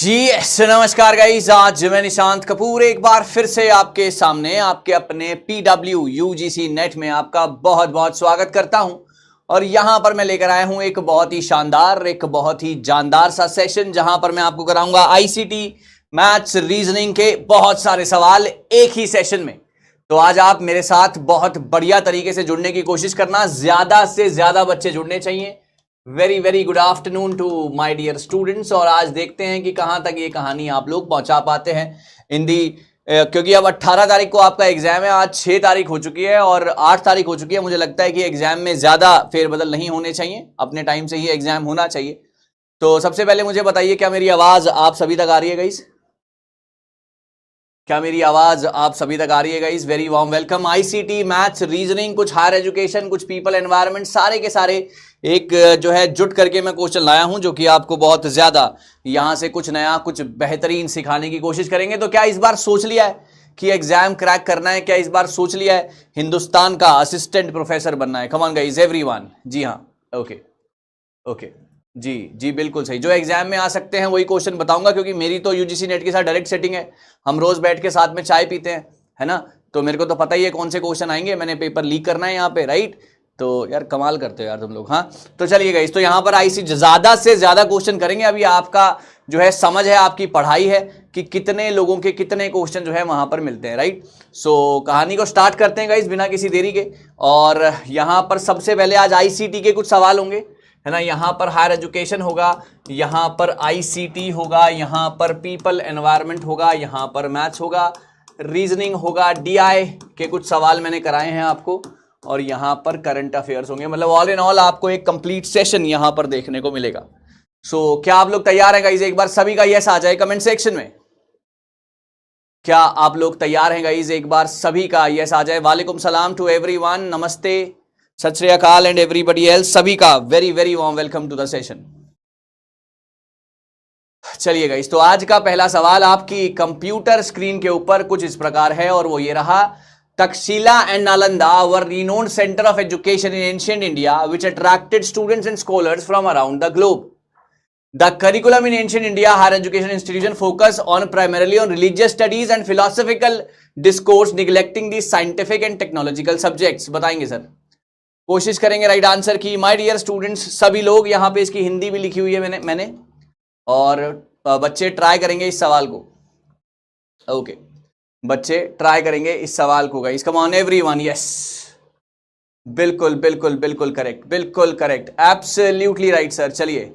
नमस्कार गाइस, आज मैं निशांत कपूर एक बार फिर से आपके सामने आपके अपने PW UGC नेट में आपका बहुत बहुत स्वागत करता हूं। और यहां पर मैं लेकर आया हूं एक बहुत ही शानदार, एक बहुत ही जानदार सा सेशन, जहां पर मैं आपको कराऊंगा ICT मैथ्स रीजनिंग के बहुत सारे सवाल एक ही सेशन में। तो आज आप मेरे साथ बहुत बढ़िया तरीके से जुड़ने की कोशिश करना, ज्यादा से ज्यादा बच्चे जुड़ने चाहिए। Very very good afternoon to my dear students. और आज देखते हैं कि कहां तक ये कहानी आप लोग पहुंचा पाते हैं इन दी, क्योंकि अब 18 तारीख को आपका एग्जाम है, आज 6 तारीख हो चुकी है और 8 तारीख हो चुकी है। मुझे लगता है कि एग्जाम में ज्यादा फेरबदल नहीं होने चाहिए, अपने टाइम से ही एग्जाम होना चाहिए। तो सबसे पहले मुझे बताइए, क्या मेरी आवाज आप सभी तक आ रही है गाइस? क्या मेरी आवाज आप सभी तक आ रही है guys? Very warm welcome. ICT maths reasoning, कुछ हायर एजुकेशन, कुछ पीपल एनवायरनमेंट, सारे के सारे एक जो है जुट करके मैं क्वेश्चन लाया हूं, जो कि आपको बहुत ज्यादा यहां से कुछ नया, कुछ बेहतरीन सिखाने की कोशिश करेंगे। तो क्या इस बार सोच लिया है कि एग्जाम क्रैक करना है? क्या इस बार सोच लिया है हिंदुस्तान का असिस्टेंट प्रोफेसर बनना है? Come on guys everyone. जी हाँ, ओके ओके, जी बिल्कुल सही। जो एग्जाम में आ सकते हैं वही क्वेश्चन बताऊंगा, क्योंकि मेरी तो UGC नेट के साथ डायरेक्ट सेटिंग है। हम रोज बैठ के साथ में चाय पीते हैं, है ना? तो मेरे को तो पता ही है कौन से क्वेश्चन आएंगे। मैंने पेपर लीक करना है यहाँ पे, राइट? तो यार कमाल करते हो यार तुम लोग। हाँ, तो चलिए गाइस, तो यहाँ पर ICT ज्यादा से ज्यादा क्वेश्चन करेंगे। अभी आपका जो है समझ है, आपकी पढ़ाई है कि कितने लोगों के कितने क्वेश्चन जो है वहां पर मिलते हैं, राइट? सो कहानी को स्टार्ट करते हैं गाइस बिना किसी देरी के। और यहाँ पर सबसे पहले आज ICT के कुछ सवाल होंगे, है ना? यहाँ पर हायर एजुकेशन होगा, यहाँ पर ICT होगा, यहाँ पर पीपल एनवायरनमेंट होगा, यहाँ पर मैथ्स होगा, रीजनिंग होगा, DI के कुछ सवाल मैंने कराए हैं आपको, और यहाँ पर करंट अफेयर्स होंगे। मतलब ऑल इन ऑल आपको एक कंप्लीट सेशन यहाँ पर देखने को मिलेगा। सो क्या आप लोग तैयार हैं गाइस? एक बार सभी का यस आ जाए कमेंट सेक्शन में। क्या आप लोग तैयार हैं गाइस? एक बार सभी का यस आ जाए। वालेकुम सलाम टू एवरीवन, नमस्ते, सत श्री अकाल एंड एवरीबॉडी एल्स, सभी का very very warm welcome to the session. चलिए गाइस, तो आज का पहला सवाल आपकी कंप्यूटर स्क्रीन के ऊपर कुछ इस प्रकार है, और वो ये रहा। Takshashila and Nalanda were renowned center of education in ancient India which attracted students and scholars from around the globe. The curriculum in ancient India higher education institution focus on primarily on religious studies and philosophical discourse, neglecting the scientific and technological subjects. बताएंगे sir, कोशिश करेंगे right answer की। My dear students, सभी लोग यहाँ पे इसकी हिंदी भी लिखी हुई है मैंने और बच्चे ट्राई करेंगे इस सवाल को। ओके, बच्चे ट्राई करेंगे इस सवाल को guys. Come on everyone, yes, बिल्कुल बिल्कुल बिल्कुल करेक्ट, बिल्कुल करेक्ट, एब्सोल्युटली राइट सर। चलिए,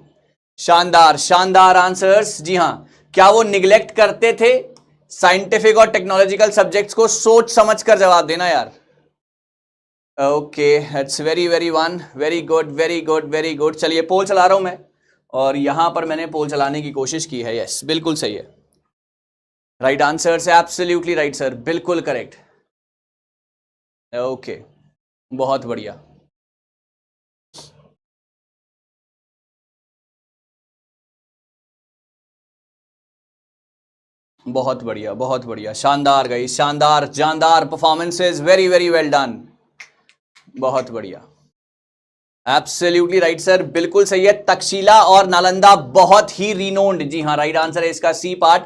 शानदार शानदार आंसर्स। जी हाँ, क्या वो निग्लेक्ट करते थे साइंटिफिक और टेक्नोलॉजिकल सब्जेक्ट्स को? सोच समझ कर जवाब देना यार। Okay, it's very very one, very good very good very good. चलिए, पोल चला रहा हूं मैं, और यहां पर मैंने पोल चलाने की कोशिश की है। यस, बिल्कुल सही है, राइट आंसर से एब्सोल्युटली राइट सर, बिल्कुल करेक्ट। ओके, बहुत बढ़िया, बहुत बढ़िया, बहुत बढ़िया, शानदार गाइस, शानदार जानदार performances, very very well done, बहुत बढ़िया, एब्सोल्युटली राइट सर, बिल्कुल सही है। तक्षशिला और नालंदा बहुत ही रिनोन्ड, जी हाँ, राइट आंसर है इसका सी पार्ट,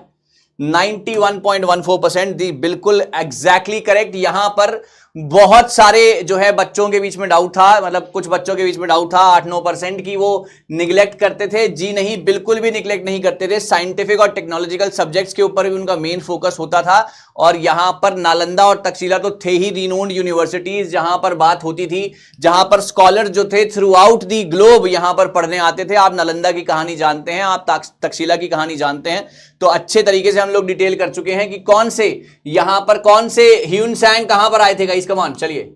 91.14%, दी बिल्कुल एग्जैक्टली करेक्ट। यहां पर बहुत सारे जो है बच्चों के बीच में डाउट था, मतलब कुछ बच्चों के बीच में डाउट था 8-9% की वो निग्लेक्ट करते थे। जी नहीं, बिल्कुल भी निग्लेक्ट नहीं करते थे। साइंटिफिक और टेक्नोलॉजिकल सब्जेक्ट्स के ऊपर भी उनका मेन फोकस होता था। और यहां पर नालंदा और तक्षशिला तो थे ही रिनोन्ड यूनिवर्सिटीज, जहां पर बात होती थी, जहां पर स्कॉलर जो थे थ्रू आउट दी ग्लोब यहां पर पढ़ने आते थे। आप नालंदा की कहानी जानते हैं, आप तक्षशिला की कहानी जानते हैं, तो अच्छे तरीके से हम लोग डिटेल कर चुके हैं कि कौन से यहां पर कौन से ह्यून सैंग कहां पर आए थे गाइस। कम ऑन, चलिए,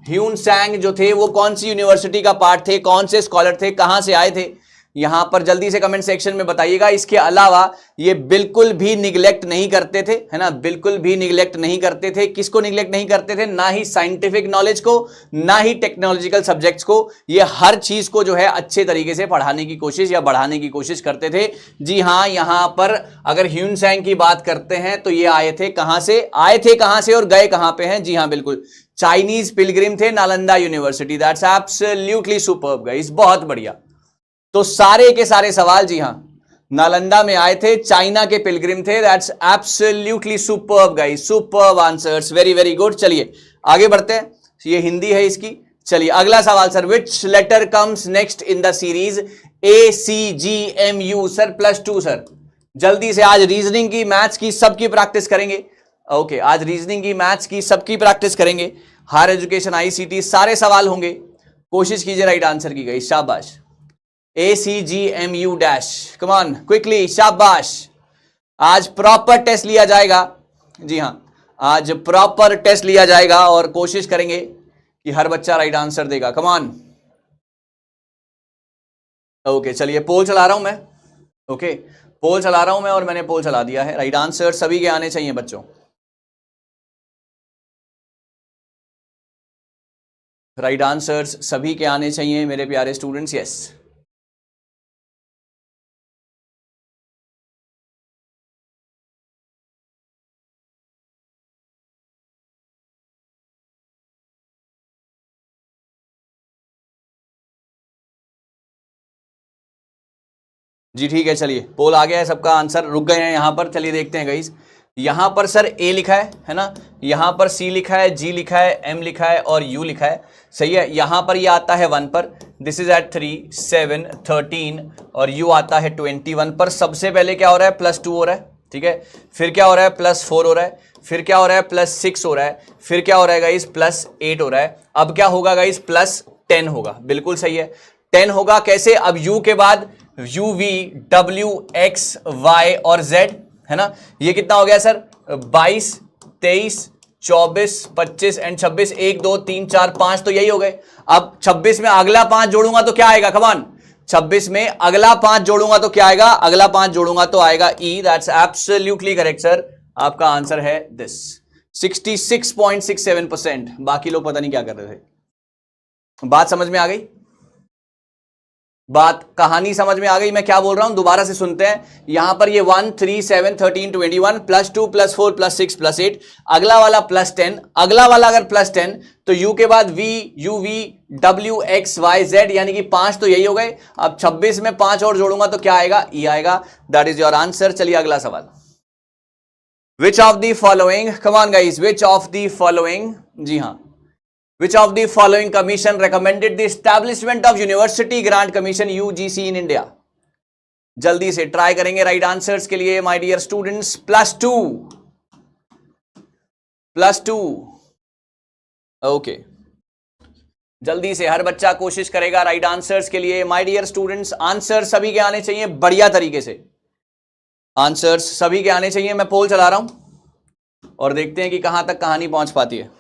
ह्यून सैंग जो थे वो कौन सी यूनिवर्सिटी का पार्ट थे, कौन से स्कॉलर थे, कहां से आए थे, यहां पर जल्दी से कमेंट सेक्शन में बताइएगा। इसके अलावा ये बिल्कुल भी निग्लेक्ट नहीं करते थे, है ना, बिल्कुल भी निग्लेक्ट नहीं करते थे। किसको निग्लेक्ट नहीं करते थे? ना ही साइंटिफिक नॉलेज को, ना ही टेक्नोलॉजिकल सब्जेक्ट्स को। ये हर चीज को जो है अच्छे तरीके से पढ़ाने की कोशिश या बढ़ाने की कोशिश करते थे। जी हाँ, यहां पर अगर ह्यून सैंग की बात करते हैं तो ये आए थे कहां से, आए थे कहां से और गए कहां पे हैं? जी हाँ, बिल्कुल चाइनीज पिलग्रिम थे, Nalanda university. That's absolutely superb guys, बहुत बढ़िया। तो सारे के सारे सवाल जी हां नालंदा में आए थे, चाइना के पिलग्रिम थे। That's absolutely superb guys, superb answers, very very good. चलिए आगे बढ़ते हैं, ये हिंदी है इसकी। चलिए अगला सवाल sir, which letter comes next in the series ACGMU? Sir +2 sir. जल्दी से आज रीजनिंग की, मैथ्स की, सबकी प्रैक्टिस करेंगे। ओके आज रीजनिंग की, मैथ्स की, सबकी प्रैक्टिस करेंगे। हायर एजुकेशन ICT सारे सवाल होंगे, कोशिश कीजिए राइट आंसर की गई। शाबाश। ACGMU dash, come on quickly, शाबाश। आज प्रॉपर टेस्ट लिया जाएगा। जी हां, आज प्रॉपर टेस्ट लिया जाएगा और कोशिश करेंगे कि हर बच्चा राइट आंसर देगा। Come on. ओके चलिए पोल चला रहा हूं मैं। ओके पोल चला रहा हूं मैं, और मैंने पोल चला दिया है। राइट आंसर सभी के आने चाहिए बच्चों। राइट आंसर्स सभी के आने चाहिए मेरे प्यारे स्टूडेंट्स। यस जी ठीक है, चलिए पोल आ गया है, सबका आंसर रुक गए हैं यहां पर। चलिए देखते हैं गाइस, यहां पर सर A लिखा है ना, यहां पर C लिखा है, G लिखा है, M लिखा है और U लिखा है। सही है, यहां पर ये आता है 1 पर, दिस इज एट 3, 7, 13 और U आता है 21 पर। सबसे पहले क्या हो रहा है, +2 हो रहा है, ठीक है। फिर क्या हो रहा है, +4 हो रहा है। फिर क्या हो रहा है, +6 हो रहा है। फिर क्या हो रहा है गाइस, +8 हो रहा है। अब क्या होगा गाइस, +10 होगा। बिल्कुल सही है, 10 होगा। कैसे, अब U के बाद UV, W, X, Y और Z है ना। ये कितना हो गया सर, 22, 23, 24, 25 एंड 26। 1 2 3 4 5 तो यही हो गए। अब 26 में अगला 5 जोड़ूंगा तो क्या आएगा, कमान 26 में अगला 5 जोड़ूंगा तो क्या आएगा, अगला 5 जोड़ूंगा तो आएगा E। That's absolutely correct sir, आपका आंसर है दिस 66.67%। बाकी लोग पता नहीं क्या कर रहे थे। बात समझ में आ गई, बात कहानी समझ में आ गई। मैं क्या बोल रहा हूं दोबारा से सुनते हैं। यहां पर ये 1, 3, 7, 13, 21, +2, +4, +6, +8, अगला वाला +10, अगला वाला अगर +10 तो U के बाद V, UV, W, X, Y, Z यानी कि 5 तो यही हो गए। अब 26 में 5 और जोड़ूंगा तो क्या आएगा, E आएगा। That is your answer. चलिए अगला सवाल, which of the following, come on guys, which of the following, जी हां, which of the following commission recommended the establishment of university grant commission UGC in India? जल्दी से try करेंगे right answers के लिए माय डियर स्टूडेंट्स। +2 +2। ओके जल्दी से हर बच्चा कोशिश करेगा राइट आंसर्स के लिए माय डियर स्टूडेंट्स। आंसर सभी के आने चाहिए बढ़िया तरीके से, आंसर्स सभी के आने चाहिए। मैं पोल चला रहा हूं और देखते हैं कि कहां तक कहानी पहुंच पाती है।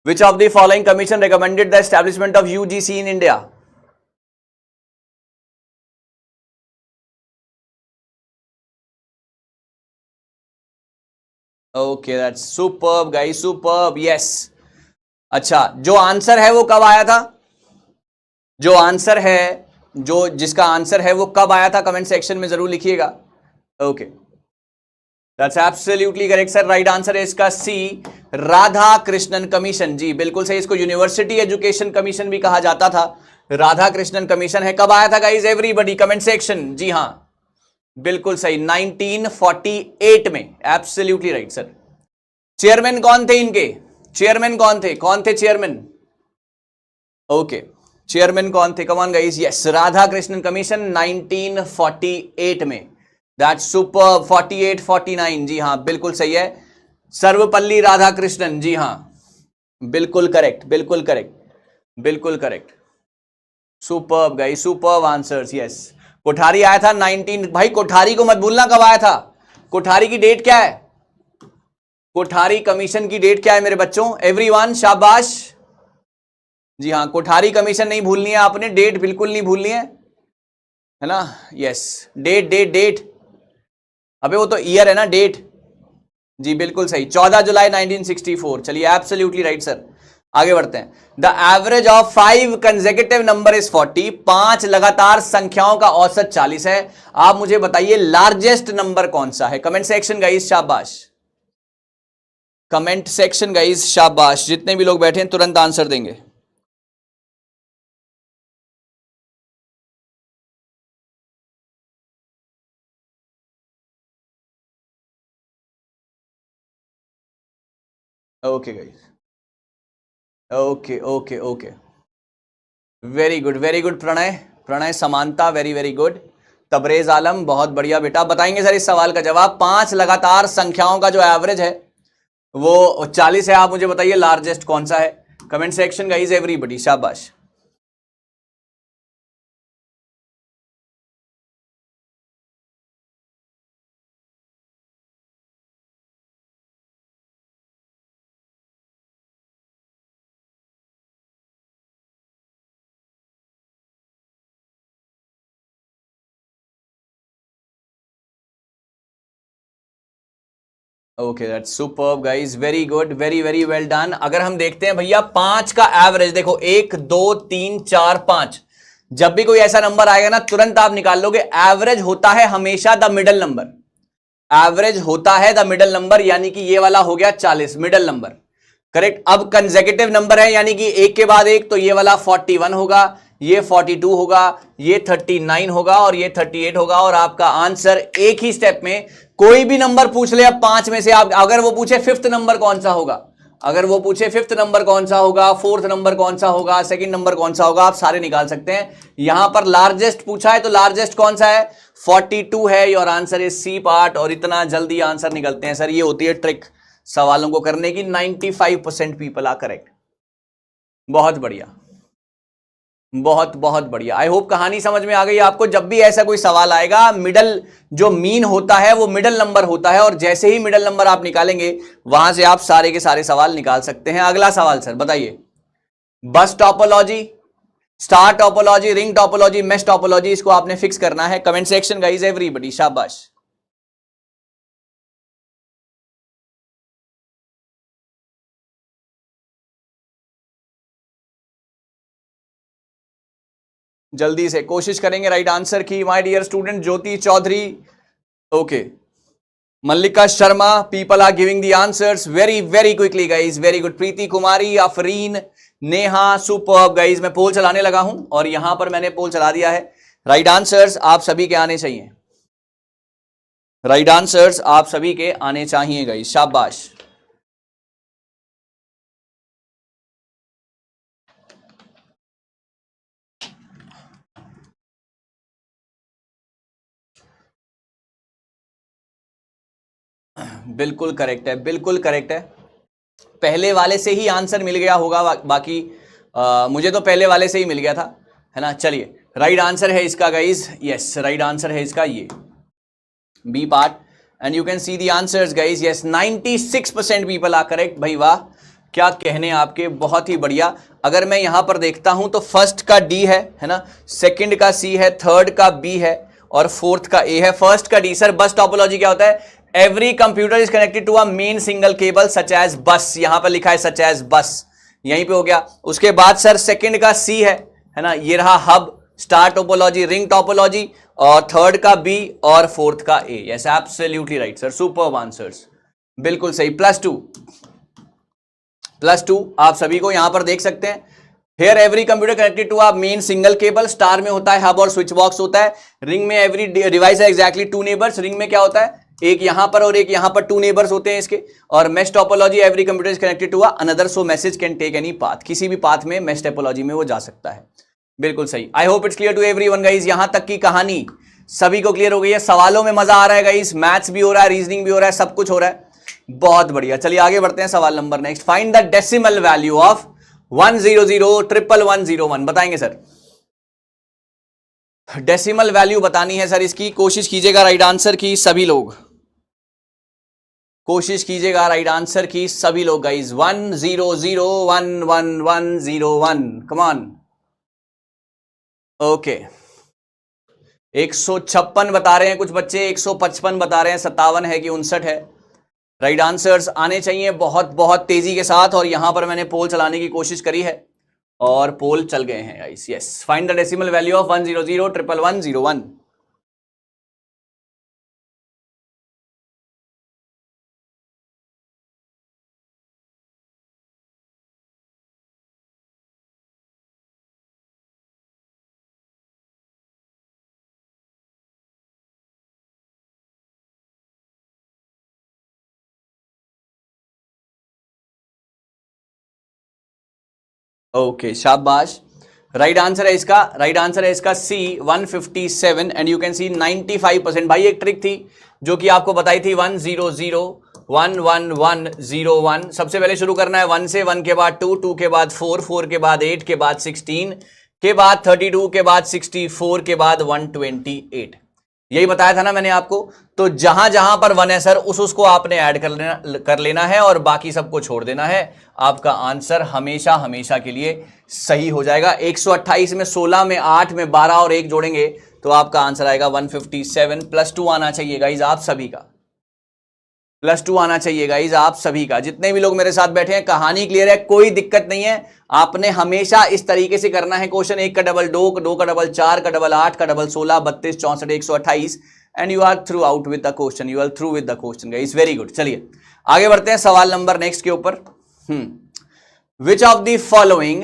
Which of the following commission recommended the establishment of UGC in India? Okay, that's superb guys, superb. Yes. अच्छा, जो आंसर है वो कब आया था, जो आंसर है, जो जिसका आंसर है वो कब आया था, कमेंट सेक्शन में जरूर लिखिएगा। Okay that's absolutely correct sir. Right answer है इसका C, राधा कृष्णन कमीशन। जी बिल्कुल सही, इसको यूनिवर्सिटी एजुकेशन कमीशन भी कहा जाता था। राधा कृष्णन कमीशन है, कब आया था गाइस, एवरीबॉडी कमेंट सेक्शन। जी हां बिल्कुल सही, 1948 में। Absolutely right sir. चेयरमैन कौन थे इनके, चेयरमैन कौन थे चेयरमैन? ओके चेयरमैन कौन थे, कम on guys. Yes, Radha Krishnan commission 1948 में। That's super. 48, 49, जी हां बिल्कुल सही है। सर्वपल्ली राधाकृष्णन, जी हां बिल्कुल करेक्ट, बिल्कुल करेक्ट, बिल्कुल correct. Superb guys, superb answers. Yes, Kothari आया था 19, भाई कोठारी को मत भूलना कब आया था। कोठारी की डेट क्या है, कोठारी कमीशन की डेट क्या है मेरे बच्चों, एवरीवन शाबाश। जी हां कोठारी कमीशन नहीं भूलनी है आपने, डेट बिल्कुल नहीं भूलनी है ना। यस डेट डेट डेट, अबे वो तो ईयर है ना, डेट। जी बिल्कुल सही, 14 जुलाई 1964। चलिए एब्सोल्युटली राइट सर। आगे बढ़ते हैं। The average of 5 consecutive number is 40। 5 लगातार संख्याओं का औसत 40 है। आप मुझे बताइए लार्जेस्ट नंबर कौन सा है, कमेंट सेक्शन गाइस शाबाश, कमेंट सेक्शन गाइस शाबाश। जितने भी लोग बैठे हैं तुरंत आंसर देंगे। Okay guys, okay okay okay, very good Pranay, Pranay समानता, very very good. Tabrez Alam, बहुत बढ़िया बेटा। बताएंगे सर इस सवाल का जवाब? पांच लगातार संख्याओं का जो एवरेज है वो 40 है। आप मुझे बताइए लार्जेस्ट कौन सा है? कमेंट सेक्शन गाइस, एवरीबॉडी, शाबाश। Okay, that's superb guys, very good, very very well done. अगर हम देखते हैं भैया पांच का एवरेज, देखो 1 2 3 4 5, जब भी कोई ऐसा नंबर आएगा ना तुरंत आप निकाल लोगे। एवरेज होता है हमेशा द मिडल नंबर, एवरेज होता है द मिडल नंबर, यानी कि ये वाला हो गया 40, मिडल नंबर, करेक्ट। अब कंसेक्यूटिव नंबर है, यानी कि एक के बाद एक, तो ये वाला 41 होगा, ये 42 होगा, ये 39 होगा और ये 38 होगा। और आपका आंसर एक ही स्टेप में, कोई भी नंबर पूछ ले अब पांच में से, आप अगर वो पूछे फिफ्थ नंबर कौन सा होगा, अगर वो पूछे फिफ्थ नंबर कौन सा होगा, फोर्थ नंबर कौन सा होगा, सेकंड नंबर कौन सा होगा, आप सारे निकाल सकते हैं। यहां पर लार्जेस्ट पूछा है तो लार्जेस्ट कौन सा है? 42 है। Your answer is C part. और इतना जल्दी आंसर निकलते हैं सर, ये होती है ट्रिक सवालों को करने की। 95% पीपल आर करेक्ट। बहुत बढ़िया, बहुत बहुत बढ़िया। आई होप कहानी समझ में आ गई आपको। जब भी ऐसा कोई सवाल आएगा, मिडल जो मीन होता है वो मिडल नंबर होता है, और जैसे ही मिडल नंबर आप निकालेंगे वहां से आप सारे के सारे सवाल निकाल सकते हैं। अगला सवाल सर बताइए, बस topology, star topology, ring topology, mesh topology, इसको आपने फिक्स करना है। कमेंट सेक्शन गाइस, एवरीबॉडी, शाबाश। जल्दी से कोशिश करेंगे राइट आंसर की। My dear student, Jyoti Chaudhary, okay, Mallika Sharma, people are giving the answers very very quickly guys, very good. Preeti Kumari, Afreen, Neha, superb guys. मैं पोल चलाने लगा हूं और यहां पर मैंने पोल चला दिया है। राइट आंसर्स आप सभी के आने चाहिए, राइट आंसर्स आप सभी के आने चाहिए गाइज, शाबाश। बिल्कुल करेक्ट है, बिल्कुल करेक्ट है। पहले वाले से ही आंसर मिल गया होगा, बाकी मुझे तो पहले वाले से ही मिल गया था, है ना। चलिए, राइट आंसर है इसका गाइज, यस, राइट आंसर है इसका ये B part. And you can see the answers guys, yes, 96% people are correct. भाई वाह, क्या कहने आपके, बहुत ही बढ़िया। अगर मैं यहां पर देखता हूं तो फर्स्ट का डी है ना, सेकंड का सी है, थर्ड का बी है और फोर्थ का ए है। फर्स्ट का डी सर, बस टोपोलॉजी क्या होता है? Every computer is connected to a main single cable such as bus, यहां पर लिखा है सच एज बस, यहीं पे हो गया। उसके बाद सर सेकंड का सी है ना, ये रहा hub, star topology, ring topology, और थर्ड का बी और फोर्थ का A. Yes, absolutely right sir, superb answers, बिल्कुल सही। +2, +2 आप सभी को यहां पर देख सकते हैं। Here every computer connected to a main single cable, star में होता है हब और स्विच बॉक्स होता है, रिंग में every डिवाइस है एग्जैक्टली 2 नेबर्स, रिंग में क्या होता है? एक यहां पर और एक यहां पर, 2 नेबर्स होते हैं इसके। और mesh topology, every computer is connected to another, so message can take any path, किसी भी पाथ में मेश टोपोलॉजी में वो जा सकता है। बिल्कुल सही। I hope it's clear to everyone guys, यहां तक की कहानी सभी को क्लियर हो गई है। सवालों में मजा आ रहा है गाइस, मैथ्स भी हो रहा है, रीजनिंग भी हो रहा है, सब कुछ हो रहा है, बहुत बढ़िया। चलिए आगे बढ़ते हैं, सवाल number next. Find the decimal value of 100,111 बताएंगे सर? डेसिमल वैल्यू बतानी है सर इसकी, कोशिश कीजिएगा राइट आंसर की सभी लोग, कोशिश कीजिएगा राइट आंसर की सभी लोग गाइज। 100,11101, कमान, ओके। 156 बता रहे हैं कुछ बच्चे, 155 बता रहे हैं, 57 है कि 59 है। राइट आंसर्स आने चाहिए बहुत बहुत तेजी के साथ। और यहां पर मैंने पोल चलाने की कोशिश करी है और पोल चल गए हैं guys, yes. Find the decimal value of 100,11101। Okay शाबाश, राइट आंसर है इसका, राइट आंसर है इसका सी 157 एंड यू कैन सी 95%। भाई एक ट्रिक थी जो कि आपको बताई थी 100111101। सबसे पहले शुरू करना है 1 से, 1 के बाद 2, 2 के बाद 4, 4 के बाद 8 के बाद 16 के बाद 32 के बाद 64 के बाद 128। यही बताया था ना मैंने आपको। तो जहां जहां पर 1 है सर उसको आपने ऐड कर लेना है और बाकी सबको छोड़ देना है। आपका आंसर हमेशा हमेशा के लिए सही हो जाएगा। 128 में 16 में 8 में 12 और 1 जोड़ेंगे तो आपका आंसर आएगा 157। +2 आना चाहिए गाइज आप सभी का, +2 आना चाहिए गाइज आप सभी का। जितने भी लोग मेरे साथ बैठे हैं कहानी क्लियर है, कोई दिक्कत नहीं है। आपने हमेशा इस तरीके से करना है क्वेश्चन। 1 का डबल 2, 2 का डबल 4, का डबल 8, का double 16, 32, 64, 128 and you are through out with the question, you are through with the question guys, very good. चलिए आगे बढ़ते हैं सवाल नंबर नेक्स्ट के ऊपर। Which of the following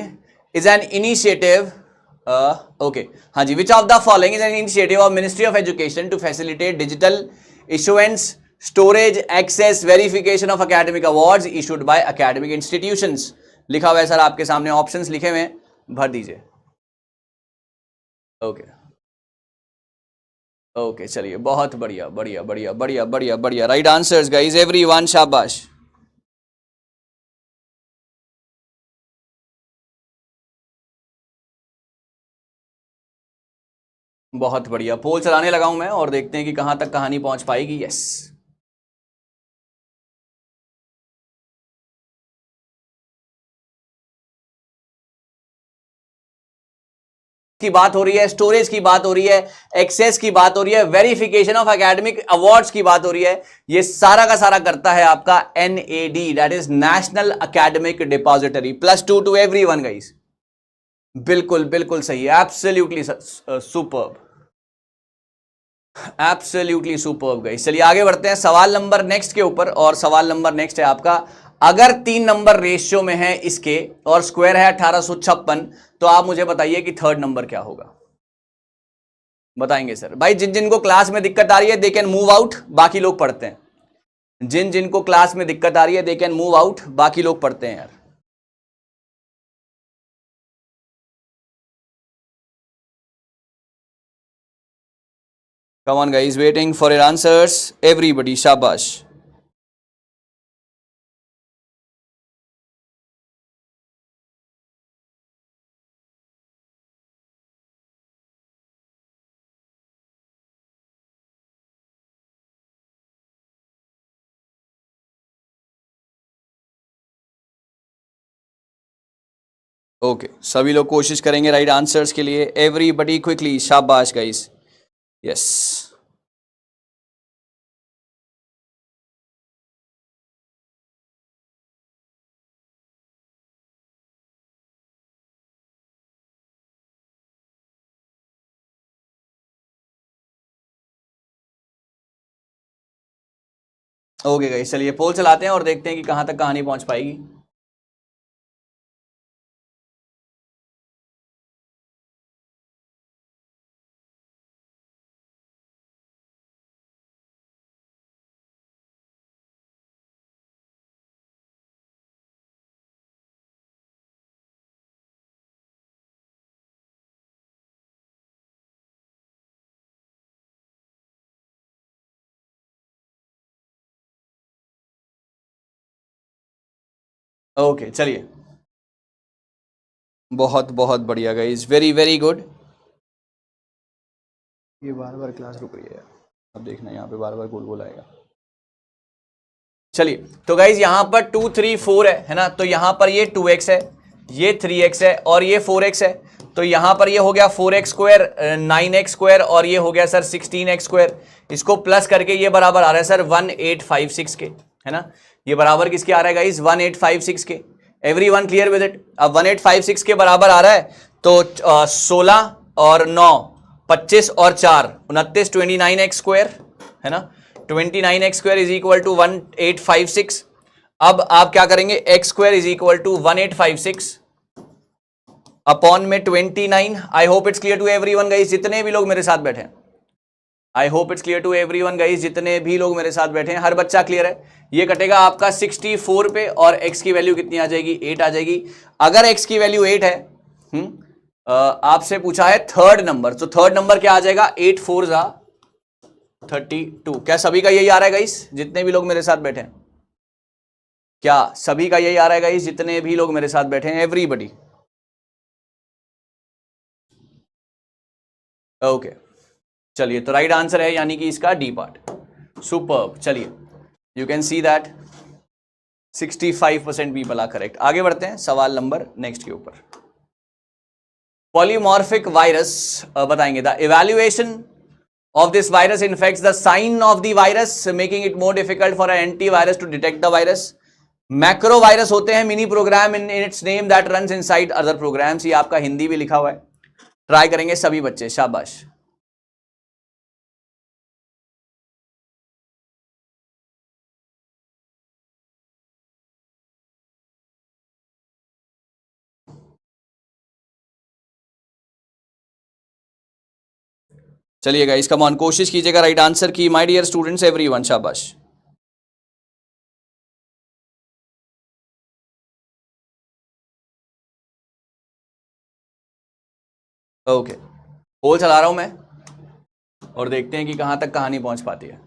is an initiative, okay हाँ जी, which of the following is an initiative of ministry of education to facilitate digital issuance, storage, access, verification of academic awards issued by academic institutions. लिखा हुआ है sir आपके सामने, options लिखे हुए हैं, भर दीजिए। ओके ओके चलिए, बहुत बढ़िया बढ़िया बढ़िया बढ़िया बढ़िया बढ़िया, राइट आंसर्स गाइस एवरीवन, शाबाश। बहुत बढ़िया, पोल चलाने लगा हूं मैं और देखते हैं कि कहां तक कहानी पहुंच पाएगी। यस की बात हो रही है, स्टोरेज की बात हो रही है, एक्सेस की बात हो रही है, वेरिफिकेशन ऑफ एकेडमिक अवार्ड्स की बात हो रही है। ये सारा का सारा करता है आपका NAD, that is national academic depository. +2 to everyone guys, बिल्कुल बिल्कुल सही, absolutely superb, absolutely superb guys. चलिए आगे बढ़ते हैं सवाल नंबर नेक्स्ट के ऊपर, और सवाल नंबर नेक्स्ट है आपका, अगर 3 नंबर रेशियो में है इसके और स्क्वायर है 1856, तो आप मुझे बताइए कि थर्ड नंबर क्या होगा। बताएंगे सर। भाई जिन जिनको क्लास में दिक्कत आ रही है दे कैन मूव आउट, बाकी लोग पढ़ते हैं। जिन जिनको क्लास में दिक्कत आ रही है दे कैन मूव आउट, बाकी लोग पढ़ते हैं यार। कम on guys, waiting for your answers everybody, शाबाश। ओके सभी लोग कोशिश करेंगे राइट आंसर्स के लिए, एवरीबॉडी क्विकली, शाबाश गाइस, यस। ओके गाइस चलिए पोल चलाते हैं और देखते हैं कि कहां तक कहानी पहुंच पाएगी। ओके चलिए, बहुत बहुत बढ़िया गाइस, वेरी वेरी गुड। ये बार बार क्लास रुक रही है यार, अब देखना यहाँ पे बार बार गोल गोल आएगा। चलिए तो गाइज यहां पर 2 3 4 है ना, तो यहां पर ये 2x है, ये 3x है और ये 4x है। तो यहां पर ये हो गया 4x स्क्वायर, 9x स्क्वायर और ये हो गया सर 16x स्क्वायर। इसको प्लस करके ये बराबर आ रहा है सर 1856 के, है ना। ये बराबर किसके आ रहा है गाइज, 1856 के। Everyone clear with it. अब 1856 के बराबर आ रहा है तो 16 और 9 25 और 4 29, 29x स्क्वायर, है ना। 29x square is equal to 1856। अब आप क्या करेंगे, x square is equal to 1856 upon में 29। I hope it's clear to everyone guys, जितने भी लोग मेरे साथ बैठे हैं। I hope it's clear to everyone guys, जितने भी लोग मेरे साथ बैठे हैं हर बच्चा क्लियर है। ये कटेगा आपका 64 पे और x की वैल्यू कितनी आ जाएगी, 8 आ जाएगी। अगर x की वैल्यू 8 है, आपसे पूछा है थर्ड नंबर, तो थर्ड नंबर क्या आ जाएगा, 8 4 जा 32। क्या सभी का यही आ रहा है गाइस, जितने भी लोग मेरे साथ बैठे हैं? क्या सभी का यही आ रहा है गाइस, जितने भी लोग मेरे साथ बैठे हैं? एवरीबडी ओके चलिए, तो राइट आंसर है यानी कि इसका डी पार्ट। सुपर्ब। चलिए you can see that 65% people are correct. आगे बढ़ते हैं सवाल नंबर नेक्स्ट के ऊपर। पॉलीमॉर्फिक वायरस बताएंगे, the evaluation of this virus infects the sign of the virus making it more difficult for an antivirus to detect the virus. Macro virus होते हैं mini program in its name that runs inside other programs. ये आपका हिंदी भी लिखा हुआ है, try करेंगे सभी बच्चे, शाबाश। चलिएगा इसका मान कोशिश कीजिएगा राइट आंसर की, माय डियर स्टूडेंट्स एवरीवन, शाबाश। ओके पोल चला रहा हूं मैं और देखते हैं कि कहां तक कहानी पहुंच पाती है।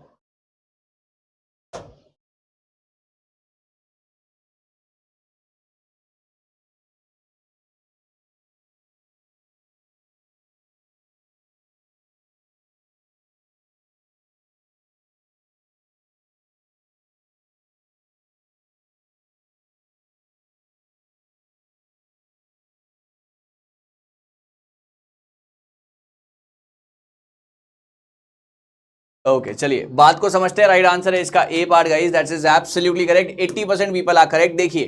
ओके चलिए बात को समझते हैं। राइट आंसर है इसका A part guys, that's is absolutely correct. 80% people are correct. देखिए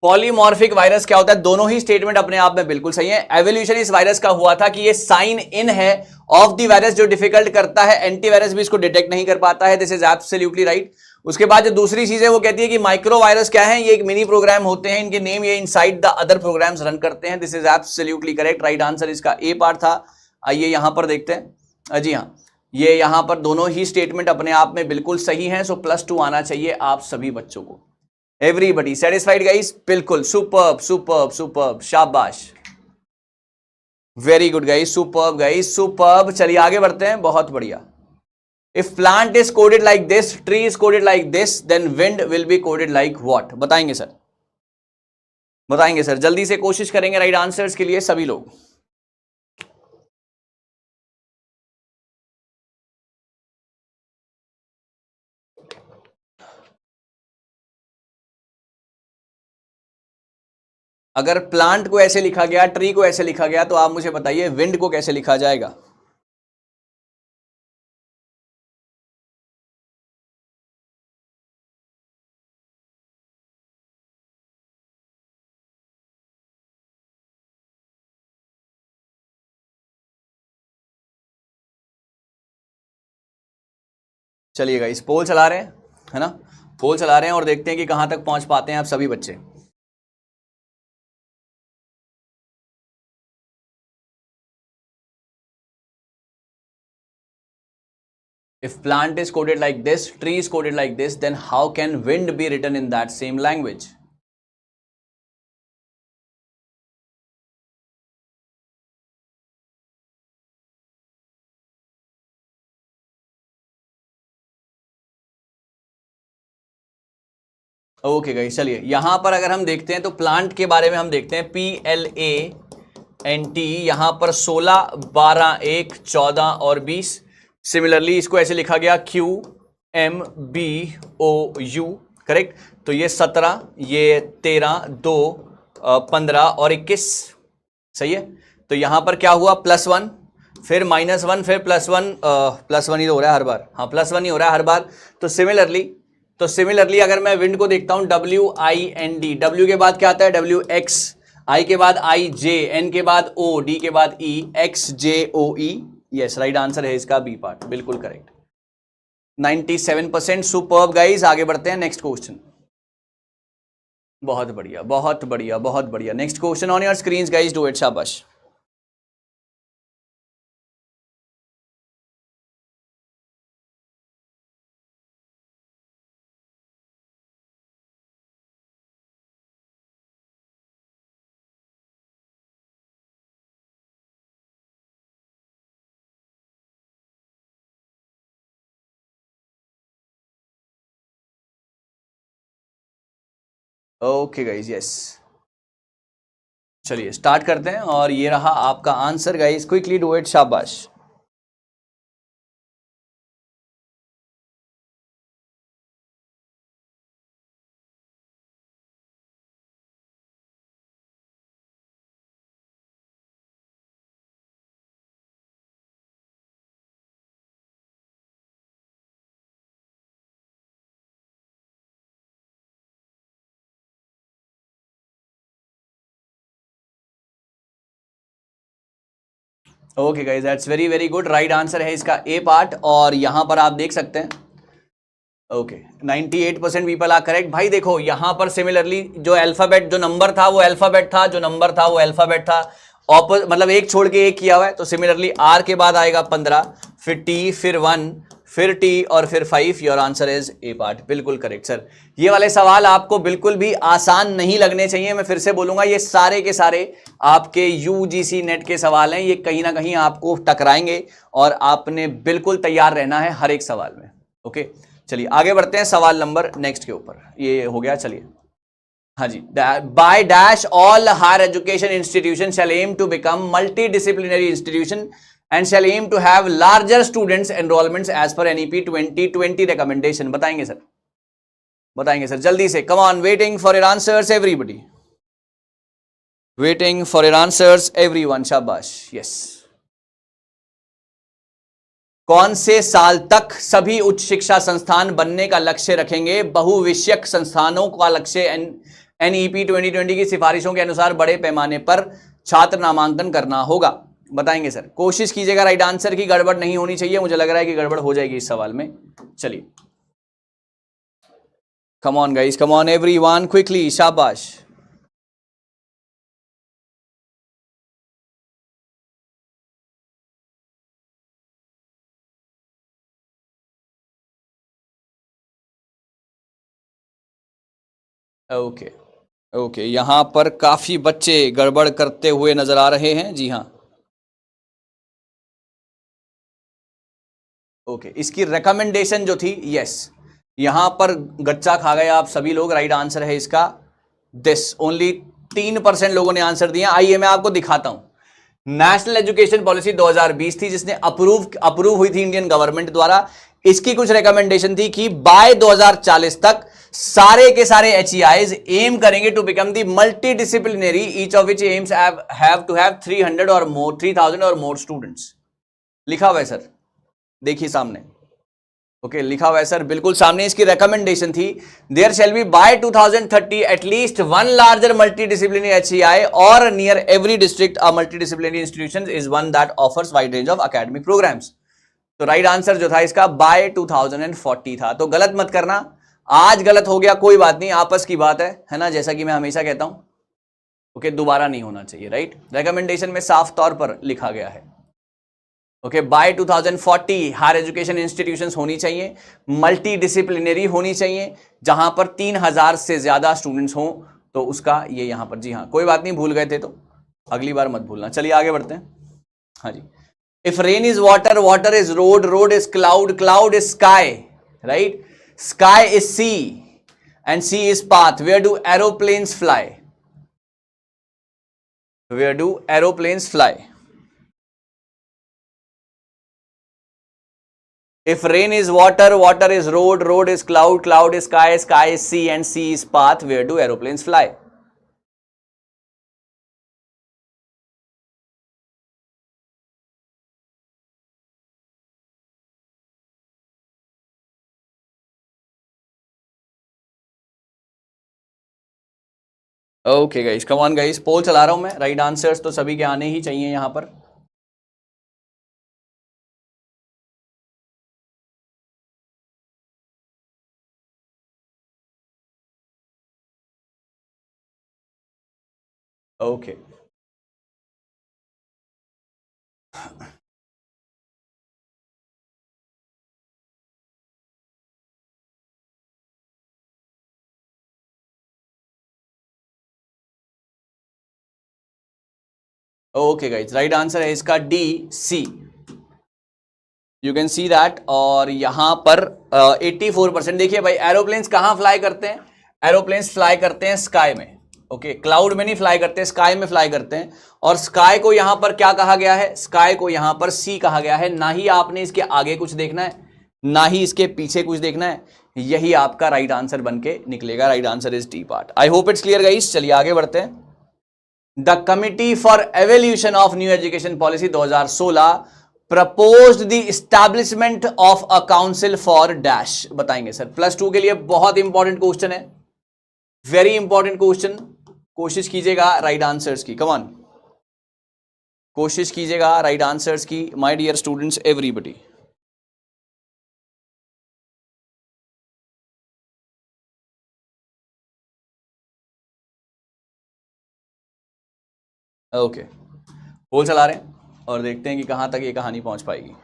पॉलीमॉर्फिक वायरस क्या होता है, दोनों ही स्टेटमेंट अपने आप में बिल्कुल सही है। एवोल्यूशन इस वायरस का हुआ था कि ये साइन इन है ऑफ द वायरस जो डिफिकल्ट करता है, एंटीवायरस भी इसको डिटेक्ट नहीं कर पाता है। This is absolutely right. उसके बाद जो दूसरी चीज है वो कहती है कि माइक्रो वायरस क्या है, ये एक मिनी प्रोग्राम होते हैं, इनके नेम ये inside the other programs run करते हैं। This is absolutely correct. Right answer इसका ए पार्ट था। आइए यहां पर देखते हैं। जी हाँ, ये यहां पर दोनों ही स्टेटमेंट अपने आप में बिल्कुल सही हैं, सो +2 आना चाहिए आप सभी बच्चों को। Everybody satisfied guys? बिल्कुल सुपर्ब सुपर्ब सुपर्ब, शाबाश, very good guys, superb guys, superb. चलिए आगे बढ़ते हैं, बहुत बढ़िया। If plant is coded like this, tree is coded like this, then wind will be coded like what? बताएंगे सर, बताएंगे सर, जल्दी से कोशिश करेंगे राइट आंसर्स के लिए सभी लोग। अगर प्लांट को ऐसे लिखा गया, ट्री को ऐसे लिखा गया, तो आप मुझे बताइए विंड को कैसे लिखा जाएगा? चलिएगा इस पोल चला रहे हैं, है ना, पोल चला रहे हैं और देखते हैं कि कहां तक पहुंच पाते हैं आप सभी बच्चे। If plant is coded like this, tree is coded like this, then how can wind be written in that same language? Okay guys, चलिए यहां पर अगर हम देखते हैं तो प्लांट के बारे में हम देखते हैं, PLANT, यहां पर 16 12 1 14 और 20। सिमिलरली इसको ऐसे लिखा गया QMBOU, करेक्ट। तो ये 17, ये 13, 2 15 और 21, सही है। तो यहां पर क्या हुआ, +1 फिर -1 फिर +1, +1 ही हो रहा है हर बार, हाँ +1 ही हो रहा है हर बार। तो सिमिलरली अगर मैं विंड को देखता हूं, WIND, W के बाद क्या आता है, WX, I के बाद IJ, N के बाद O, D के बाद E, XJOE। Yes, right answer है इसका बी पार्ट, बिल्कुल करेक्ट। 97%, superb guys. आगे बढ़ते हैं नेक्स्ट क्वेश्चन। बहुत बढ़िया बहुत बढ़िया बहुत बढ़िया। Next question on your screen guys, do it, शाबाश। ओके गाइज, यस, चलिए स्टार्ट करते हैं। और ये रहा आपका answer guys, quickly do it, शाबाश। Okay guys, that's very very good, right answer है इसका ए पार्ट। और यहां पर आप देख सकते हैं, ओके 98% पीपल आर करेक्ट। भाई देखो यहां पर सिमिलरली जो अल्फाबेट, जो नंबर था वो अल्फाबेट था, जो नंबर था वो अल्फाबेट था, मतलब एक छोड़ के एक किया हुआ है। तो सिमिलरली आर के बाद आएगा 15, फिर टी, फिर 1, फिर टी और फिर 5। Your answer is a part, बिल्कुल करेक्ट सर। ये वाले सवाल आपको बिल्कुल भी आसान नहीं लगने चाहिए। मैं फिर से बोलूंगा, ये सारे के सारे आपके यूजीसी नेट के सवाल हैं, ये कहीं ना कहीं आपको टकराएंगे और आपने बिल्कुल तैयार रहना है हर एक सवाल में। ओके चलिए आगे बढ़ते हैं सवाल नंबर नेक्स्ट के ऊपर। ये हो गया, चलिए हाँ जी। By dash all higher education institution shall aim to become multidisciplinary institution and shall aim to have larger students enrolments as per NEP 2020 recommendation. बताएंगे सर, बताएंगे सर, जल्दी से, come on, waiting for your answers everybody, waiting for your answers everyone, शाबाश, yes. कौन से साल तक सभी उच्च शिक्षा संस्थान बनने का लक्ष्य रखेंगे? बहुविषयक संस्थानों का लक्ष्य एनईपी 2020 की सिफारिशों के अनुसार बड़े पैमाने पर छात्र नामांकन करना होगा। बताएंगे सर, कोशिश कीजिएगा राइट आंसर की, गड़बड़ नहीं होनी चाहिए। मुझे लग रहा है कि गड़बड़ हो जाएगी इस सवाल में। चलिए कम on guys, come on everyone, quickly, शाबाश। ओके ओके, यहां पर काफी बच्चे गड़बड़ करते हुए नजर आ रहे हैं, जी हाँ। ओके इसकी रिकमेंडेशन जो थी, यस, यहां पर गच्चा खा गए आप सभी लोग। राइट आंसर है इसका दिस, ओनली 3% लोगों ने आंसर दिया। आइए मैं आपको दिखाता हूं। नेशनल एजुकेशन पॉलिसी 2020 थी, जिसने अप्रूव हुई थी इंडियन गवर्नमेंट द्वारा। इसकी कुछ रिकमेंडेशन थी कि बाय 2040 तक सारे के सारे एचईआईज एम करेंगे to become the multi disciplinary, each of which aims have to have 300 और मोर 3000 और मोर स्टूडेंट्स। लिखा हुआ है सर, देखिए सामने। ओके लिखा हुआ है सर, बिल्कुल सामने इसकी रिकमेंडेशन थी। There shall be by 2030 at least one larger multidisciplinary HEI और near every district a multidisciplinary institution is one that offers wide range of academic programs. तो राइट आंसर जो था इसका बाय 2040 था। तो गलत मत करना, आज गलत हो गया कोई बात नहीं, आपस की बात है ना, जैसा कि मैं हमेशा कहता हूं। ओके दोबारा नहीं होना चाहिए, राइट। रिकमेंडेशन में साफ तौर पर लिखा गया है। Okay by 2040 higher education institutions होनी चाहिए, मल्टी डिसिप्लिनरी होनी चाहिए, जहां पर 3000 से ज्यादा स्टूडेंट्स हों। तो उसका ये यहां पर, जी हाँ कोई बात नहीं, भूल गए थे तो अगली बार मत भूलना। चलिए आगे बढ़ते हैं। हाँ जी, if rain is water, water is road, road is cloud, cloud is sky, right, sky is sea and sea is path. Where do aeroplanes fly? Where do aeroplanes fly? If rain is water, water is road, road is cloud, cloud is sky, sky is sea and sea is path, where do aeroplanes fly? Okay guys, come on guys, poll चला रहा हूं मैं। Right answers तो सभी के आने ही चाहिए यहां पर। Okay okay guys, right answer है इसका D C, you can see that. और यहां पर 84%। देखिए भाई, एरोप्लेन्स कहां फ्लाई करते हैं? एरोप्लेन्स फ्लाई करते हैं स्काई में, ओके, क्लाउड में नहीं फ्लाई करते, स्काई में फ्लाई करते हैं। और स्काई को यहां पर क्या कहा गया है? स्काई को यहां पर सी कहा गया है। ना ही आपने इसके आगे कुछ देखना है, ना ही इसके पीछे कुछ देखना है, यही आपका राइट आंसर बन के निकलेगा। Right answer is D part. I hope it's clear guys. चलिए आगे बढ़ते हैं। The committee for evolution of new education policy 2016 proposed the establishment of a council for dash. बताएंगे सर। +2 के लिए बहुत इंपॉर्टेंट क्वेश्चन है, वेरी इंपॉर्टेंट क्वेश्चन। कोशिश कीजिएगा राइट आंसर्स की, कम ऑन, कोशिश कीजिएगा राइट आंसर्स की my dear students everybody. Okay, poll चला रहे हैं और देखते हैं कि कहां तक ये कहानी पहुंच पाएगी।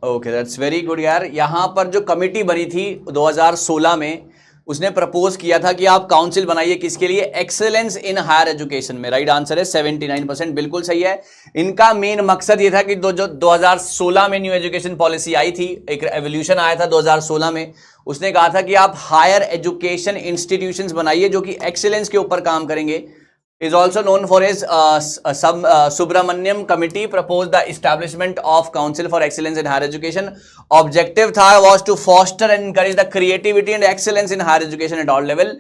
ओके, दैट्स वेरी गुड यार। यहां पर जो कमिटी बनी थी 2016 में, उसने प्रपोज किया था कि आप काउंसिल बनाइए, किसके लिए? एक्सेलेंस इन हायर एजुकेशन में। राइट आंसर है 79%, बिल्कुल सही है। इनका मेन मकसद ये था कि जो 2016 में न्यू एजुकेशन पॉलिसी आई थी, एक एवोल्यूशन आया था 2016 में, उसने कहा था कि आप हायर एजुकेशन इंस्टीट्यूशंस बनाइए जो कि एक्सेलेंस के ऊपर काम करेंगे। is also known for his Subramaniam committee proposed the establishment of council for excellence in higher education. Objective था was to foster and encourage the creativity and excellence in higher education at all level.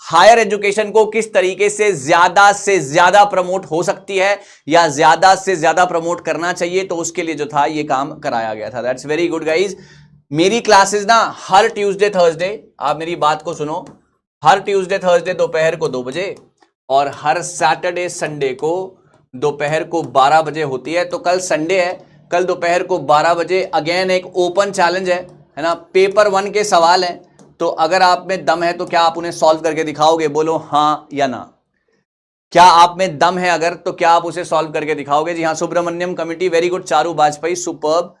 Higher education को किस तरीके से ज्यादा promote हो सकती है या ज्यादा से ज्यादा प्रमोट करना चाहिए, तो उसके लिए जो था ये काम कराया गया था। That's very good guys. मेरी क्लासेस ना हर ट्यूसडे थर्सडे, आप मेरी बात को सुनो, हर ट्यूसडे थर्सडे दोपहर को 2 बजे और हर सैटरडे संडे को दोपहर को 12 बजे होती है। तो कल संडे है, कल दोपहर को 12 बजे अगेन एक ओपन चैलेंज है ना, पेपर 1 के सवाल हैं। तो अगर आप में दम है तो क्या आप उन्हें सॉल्व करके दिखाओगे? बोलो हाँ या ना। क्या आप में दम है अगर, तो क्या आप उसे सॉल्व करके दिखाओगे? जी हाँ, Subramanyam committee, very good. Charu Vajpayee, superb.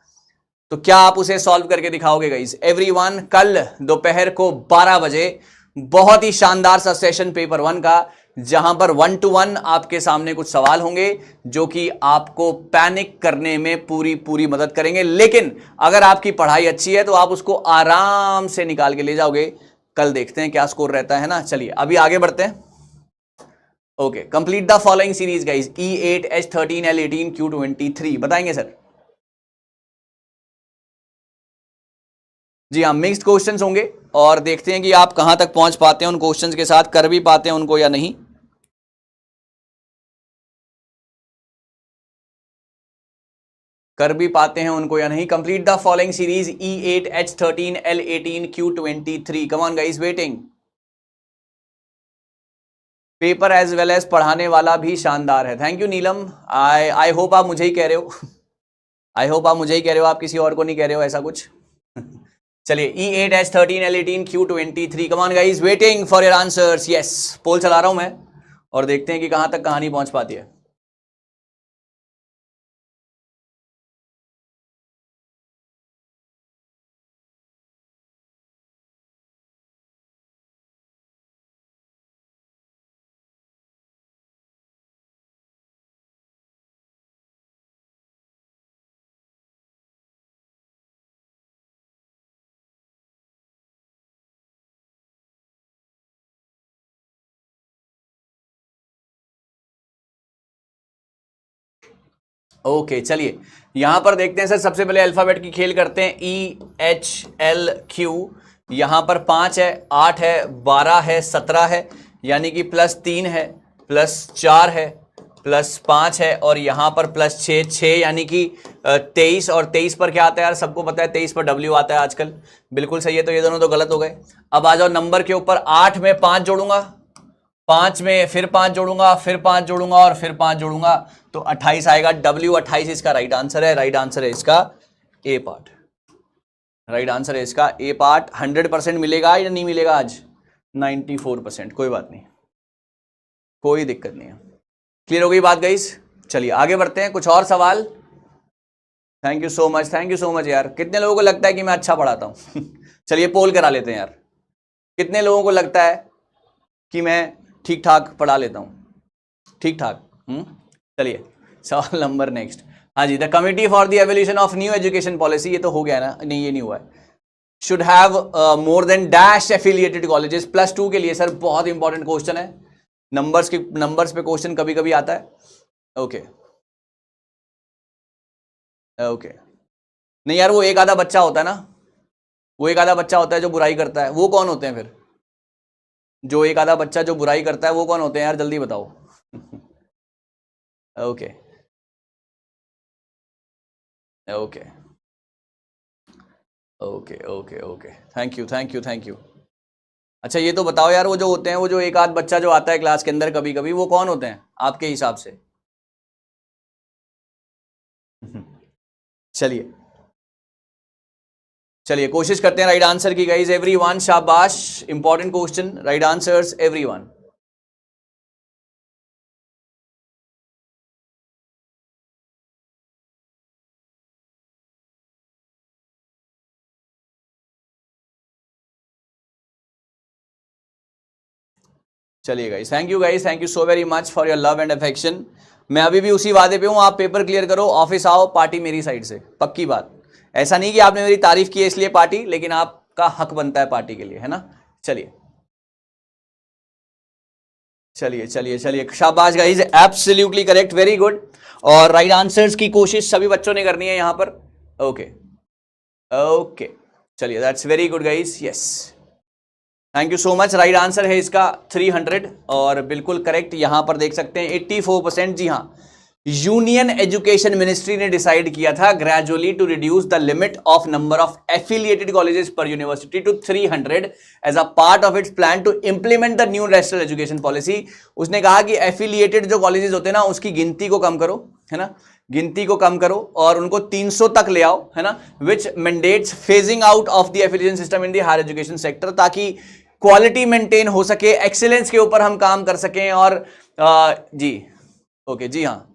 तो क्या आप उसे सॉल्व करके दिखाओगे गाइस? एवरीवन, कल दोपहर को 12 बजे बहुत ही शानदार सा सेशन पेपर 1 का, जहां पर 1 to 1 आपके सामने कुछ सवाल होंगे जो कि आपको पैनिक करने में पूरी मदद करेंगे। लेकिन अगर आपकी पढ़ाई अच्छी है तो आप उसको आराम से निकाल के ले जाओगे। कल देखते हैं क्या स्कोर रहता है ना। चलिए अभी आगे बढ़ते हैं। Okay, complete the following series guys. E8, H13, L18, Q23 बताएंगे सर। जी हाँ, मिक्स्ड क्वेश्चंस होंगे और देखते हैं कि आप कहां तक पहुंच पाते हैं उन क्वेश्चंस के साथ, कर भी पाते हैं उनको या नहीं। कर भी पाते हैं उनको या नहीं। Complete the following series E8, H13, L18, Q23। Come on guys, waiting. Paper as well as पढ़ाने वाला भी शानदार है। Thank you Neelam. I hope आप मुझे ही कह रहे हो। आई होप आप मुझे ही कह रहे हो, आप किसी और को नहीं कह रहे हो ऐसा कुछ। चलिए E8, H13, L18, Q23। Come on guys, waiting for your answers. Yes, poll चला रहा हूं मैं और देखते हैं कि कहां तक कहानी पहुंच पाती है। ओके चलिए यहां पर देखते हैं सर। सबसे पहले अल्फाबेट की खेल करते हैं। EHLQ, यहां पर 5 है, 8 है, 12 है, 17 है, यानी कि +3 है, +4 है, +5 है और यहां पर +6, 6 यानी कि 23। और 23 पर क्या आता है यार? सबको पता है 23 पर W आता है आजकल। बिल्कुल सही है, तो ये दोनों तो गलत हो गए। अब आ जाओ नंबर के ऊपर। 8 में 5 जोड़ूंगा, 5 में फिर 5 जोड़ूंगा, फिर 5 जोड़ूंगा और फिर 5 जोड़ूंगा, तो 28 आएगा। W 28 इसका राइट आंसर है। राइट आंसर है इसका ए पार्ट। राइट आंसर है इसका ए पार्ट। 100% मिलेगा या नहीं मिलेगा आज? 94%। कोई बात नहीं, कोई दिक्कत नहीं है। क्लियर हो गई बात गाइस? चलिए आगे बढ़ते हैं, कुछ और सवाल? Thank you so much, thank you so much यार। कितने लोगों को लगता है कि मैं अच्छा पढ़ाता हूं? चलिए पोल करा लेते हैं यार, कितने लोगों को लगता है कि मैं ठीक ठाक पढ़ा लेता हूं? ठीक ठाक। चलिए सवाल नंबर नेक्स्ट। हाँ जी, the committee for the evolution of new education policy, ये तो हो गया ना? नहीं, ये नहीं हुआ है। Should have more than dash affiliated colleges, +2 के लिए सर बहुत इंपॉर्टेंट क्वेश्चन है। नंबर्स पे क्वेश्चन कभी कभी आता है। Okay okay. नहीं यार, वो एक आधा बच्चा होता है ना, वो एक आधा बच्चा होता है जो बुराई करता है, वो कौन होते हैं फिर? जो एक आधा बच्चा जो बुराई करता है वो कौन होते हैं यार, जल्दी बताओ। Okay okay okay okay okay, thank you thank you thank you. अच्छा ये तो बताओ यार, वो जो होते हैं, वो जो एक आध बच्चा जो आता है क्लास के अंदर कभी कभी, वो कौन होते हैं आपके हिसाब से? चलिए चलिए कोशिश करते हैं राइट आंसर की गाइस। एवरीवन शाबाश, important question, right answers everyone. चलिए guys, thank you guys, thank you so very much for your love and affection. मैं अभी भी उसी वादे पे हूं, आप पेपर क्लियर करो, ऑफिस आओ, पार्टी मेरी साइड से, पक्की बात। ऐसा नहीं कि आपने मेरी तारीफ की है इसलिए पार्टी, लेकिन आपका हक बनता है पार्टी के लिए, है ना? चलिए चलिए चलिए चलिए, शाबाश guys, absolutely correct, very good. और राइट आंसर्स की कोशिश सभी बच्चों ने करनी है यहां पर। ओके ओके, चलिए that's very good guys, yes, thank you so much. Right answer है इसका 300, और बिल्कुल करेक्ट यहां पर देख सकते हैं 84%। जी हाँ, यूनियन एजुकेशन मिनिस्ट्री ने डिसाइड किया था gradually to reduce the limit of number of affiliated colleges per university to 300 as a part of its plan to implement the new national education policy. उसने कहा कि एफिलिएटेड जो colleges होते हैं ना, उसकी गिनती को कम करो, है ना, गिनती को कम करो और उनको 300 तक ले आओ, है ना, which mandates phasing out of the affiliation system in the higher education sector, ताकि क्वालिटी मेंटेन हो सके, एक्सीलेंस के ऊपर हम काम कर सकें, और जी ओके, जी हाँ,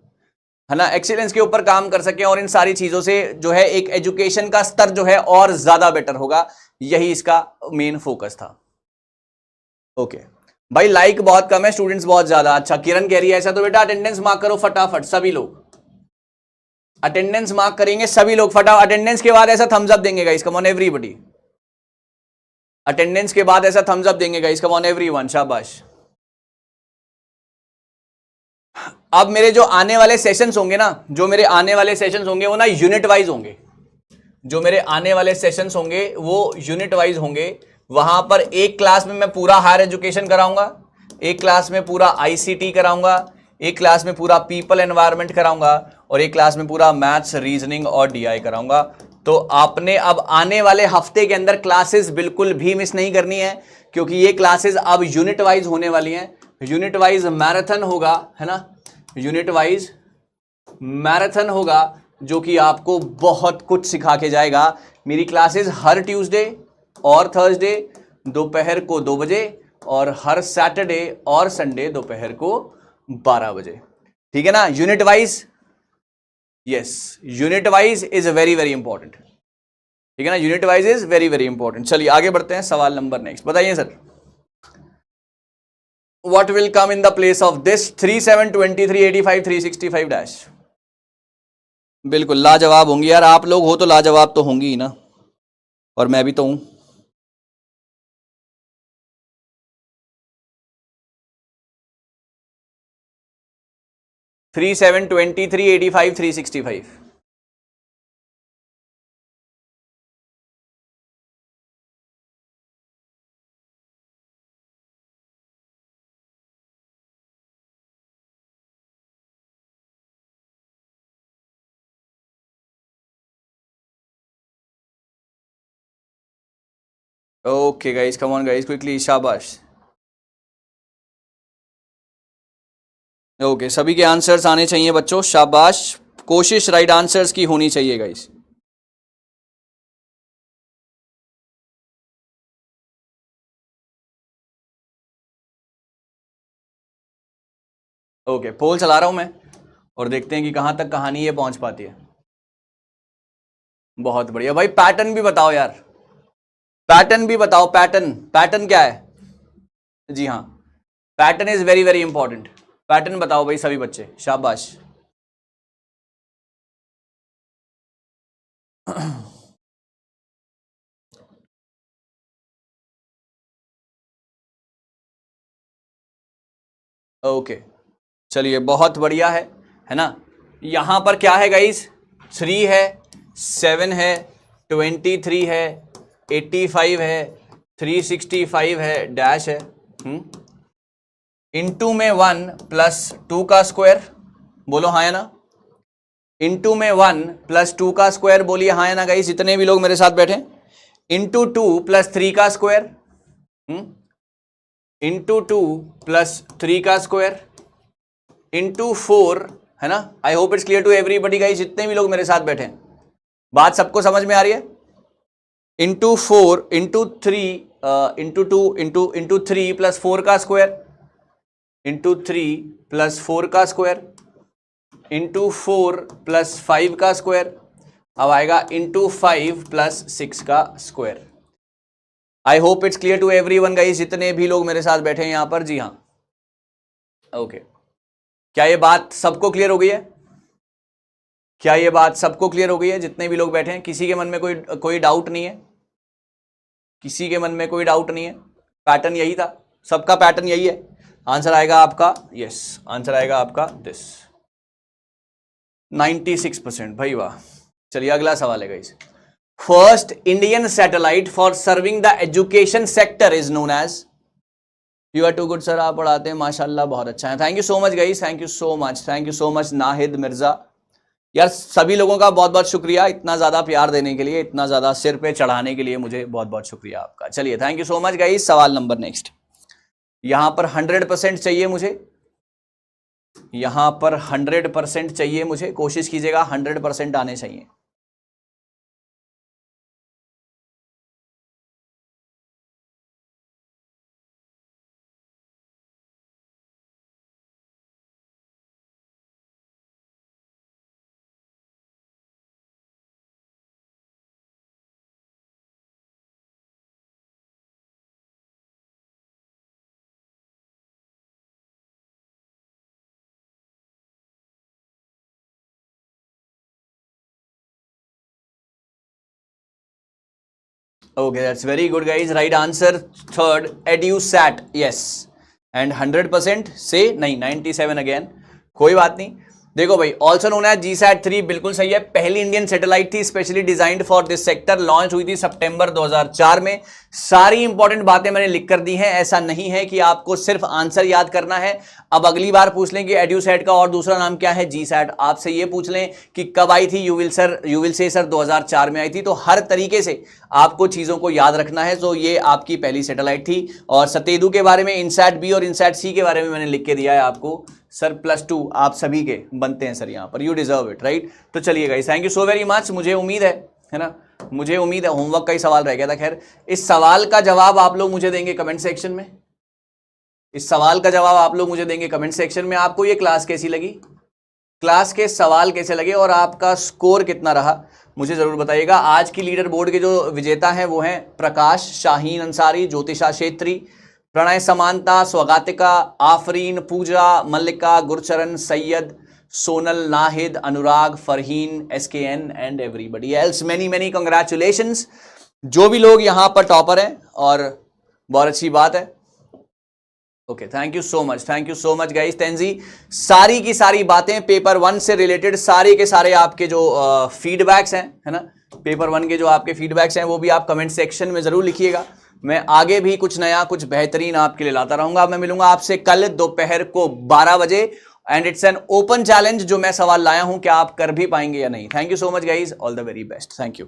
है ना, एक्सीलेंस के ऊपर काम कर सकें, और इन सारी चीजों से जो है एक एजुकेशन का स्तर जो है और ज्यादा बेटर होगा। यही इसका मेन फोकस था। ओके भाई, लाइक बहुत कम है, स्टूडेंट्स बहुत ज्यादा। अच्छा, किरण कह रही है ऐसा, तो बेटा अटेंडेंस मार्क करो फटाफट, सभी लोग अटेंडेंस मार्क करेंगे, सभी लोग फटाफट। अटेंडेंस के बाद ऐसा थम्स अप देंगे guys, come on everybody. Attendance के बाद ऐसा थम्स अप देंगे गाइस, कम ऑन एवरीवन, शाबाश। अब मेरे जो आने वाले सेशंस होंगे ना, जो मेरे आने वाले सेशंस होंगे वो ना यूनिट वाइज होंगे। जो मेरे आने वाले सेशंस होंगे वो यूनिट वाइज होंगे। वहां पर एक क्लास में मैं पूरा हायर एजुकेशन कराऊंगा, एक क्लास में पूरा आईसीटी कराऊंगा, एक क्लास में पूरा पीपल एनवायरनमेंट कराऊंगा, और एक क्लास में पूरा मैथ्स, रीजनिंग और डीआई कराऊंगा। तो आपने अब आने वाले हफ्ते के अंदर क्लासेस बिल्कुल भी मिस नहीं करनी है, क्योंकि ये क्लासेस अब यूनिट वाइज होने वाली हैं। यूनिट वाइज मैराथन होगा, है ना, यूनिट वाइज मैराथन होगा, जो कि आपको बहुत कुछ सिखा के जाएगा। मेरी क्लासेस हर ट्यूसडे और थर्सडे दोपहर को 2 बजे, और हर सैटरडे और संडे दोपहर को 12 बजे, ठीक है ना, unit wise. Yes, unit wise is very very important, ठीक है ना, unit wise is very very important. चलिए आगे बढ़ते हैं, सवाल नंबर नेक्स्ट, बताइए sir. What will come in the place of this 3723 85 365 dash? बिल्कुल लाजवाब होंगी यार, आप लोग हो तो लाजवाब तो होंगी ही ना, और मैं भी तो हूं। Three seven 23 85 365। Okay guys, come on guys, quickly, शाबाश। ओके, सभी के आंसर्स आने चाहिए बच्चों, शाबाश। कोशिश राइट आंसर्स की होनी चाहिए गाइस। ओके, पोल चला रहा हूं मैं और देखते हैं कि कहां तक कहानी ये पहुंच पाती है। बहुत बढ़िया भाई, पैटर्न भी बताओ यार, पैटर्न भी बताओ। पैटर्न, पैटर्न क्या है? जी हाँ, pattern is very very important. Pattern बताओ भाई सभी बच्चे, शाबाश। ओके चलिए, बहुत बढ़िया है ना। यहां पर क्या है गाइस? 3 है, 7 है, 23 है, 85 है, 365 है, डैश है। इनटू में 1 प्लस 2 का स्क्वायर, बोलो हाँ या ना। इनटू में 1 प्लस 2 का स्क्वायर, बोलिए हाँ या ना गाइस, जितने भी लोग मेरे साथ बैठे। इनटू 2 प्लस 3 का स्क्वायर, इंटू 2 प्लस 3 का स्क्वायर, इंटू 4, है ना। I hope it's clear to everybody guys, जितने भी लोग मेरे साथ बैठे हैं, बात सबको समझ में आ रही है। Into 4 into 3 into 2 into 3 plus 4 का स्क्वायर, इंटू 3 प्लस 4 का स्क्वायर, इंटू 4 प्लस 5 का स्क्वायर, अब आएगा इंटू 5 प्लस 6 का square. I hope it's clear to everyone guys, जितने भी लोग मेरे साथ बैठे हैं यहां पर। जी हाँ, ओके। क्या ये बात सबको क्लियर हो गई है? क्या ये बात सबको क्लियर हो गई है, जितने भी लोग बैठे हैं? किसी के मन में कोई डाउट नहीं है? किसी के मन में कोई डाउट नहीं है? पैटर्न यही था, सबका पैटर्न यही है। आंसर आएगा आपका, यस, आंसर आएगा आपका दिस, 96%। भाई वाह। चलिए अगला सवाल है guys. First Indian satellite for serving the education sector is known as. You are too good sir, आप पढ़ाते हैं माशाल्लाह, बहुत अच्छा है। Thank you so much guys, thank you so much, thank you so much Nahid Mirza. यार सभी लोगों का बहुत बहुत शुक्रिया, इतना ज्यादा प्यार देने के लिए, इतना ज्यादा सिर पे चढ़ाने के लिए, मुझे बहुत बहुत शुक्रिया आपका। चलिए thank you so much guys. सवाल नंबर नेक्स्ट, यहां पर 100% चाहिए मुझे, यहां पर 100% चाहिए मुझे, कोशिश कीजिएगा 100% आने चाहिए। Okay, that's very good guys. Right answer third, EduSat, yes. And 100% से नहीं, 97 again, कोई बात नहीं। देखो भाई, ऑल्सो नोन एज GSAT-3, बिल्कुल सही है। पहली इंडियन सैटेलाइट थी specially designed for this sector, launch हुई थी सितंबर 2004 में। सारी इंपॉर्टेंट बातें मैंने लिख कर दी हैं, ऐसा नहीं है कि आपको सिर्फ आंसर याद करना है। अब अगली बार पूछ लें कि EduSat का और दूसरा नाम क्या है, GSAT। आपसे ये पूछ लें कि कब आई थी, यू विल से सर 2004 में आई थी। तो हर तरीके से आपको चीजों को याद रखना है। तो ये आपकी पहली सैटेलाइट थी। और सतेदू के बारे में, INSAT-B और INSAT-C के बारे में मैंने लिख के दिया है आपको। सर +2 आप सभी के बनते हैं सर यहाँ पर, यू डिजर्व इट, राइट। तो चलिए guys, thank you so very much. मुझे उम्मीद है ना, मुझे उम्मीद है। होमवर्क का ही सवाल रह गया था। खैर, इस सवाल का जवाब आप लोग मुझे देंगे कमेंट सेक्शन में। इस सवाल का जवाब आप लोग मुझे देंगे कमेंट सेक्शन में। आपको ये क्लास कैसी लगी, क्लास के सवाल कैसे लगे और आपका स्कोर कितना रहा, मुझे जरूर बताइएगा। आज की लीडर बोर्ड के जो विजेता हैं वो हैं प्रकाश, शाहीन अंसारी, ज्योतिषा Chhetri, Pranay Samanta, Swagatika, Afreen, Puja, Mallika, Gurcharan, Syed, Sonal, Nahid, Anurag, Farheen, SKN and everybody else. Many many congratulations जो भी लोग यहाँ पर टॉपर हैं, और बहुत अच्छी बात है। Okay, thank you so much, thank you so much guys. तेंजी, सारी की सारी बातें पेपर 1 से रिलेटेड, सारे के सारे आपके जो फीडबैक्स हैं, है ना, पेपर 1 के जो आपके फीडबैक्स हैं वो भी आप कमेंट सेक्शन में जरूर लिखिएगा। मैं आगे भी कुछ नया, कुछ बेहतरीन आपके लिए लाता रहूंगा। मैं मिलूंगा आपसे कल दोपहर को 12 बजे, and it's an open challenge जो मैं सवाल लाया हूं, क्या आप कर भी पाएंगे या नहीं। Thank you so much guys, all the very best, thank you.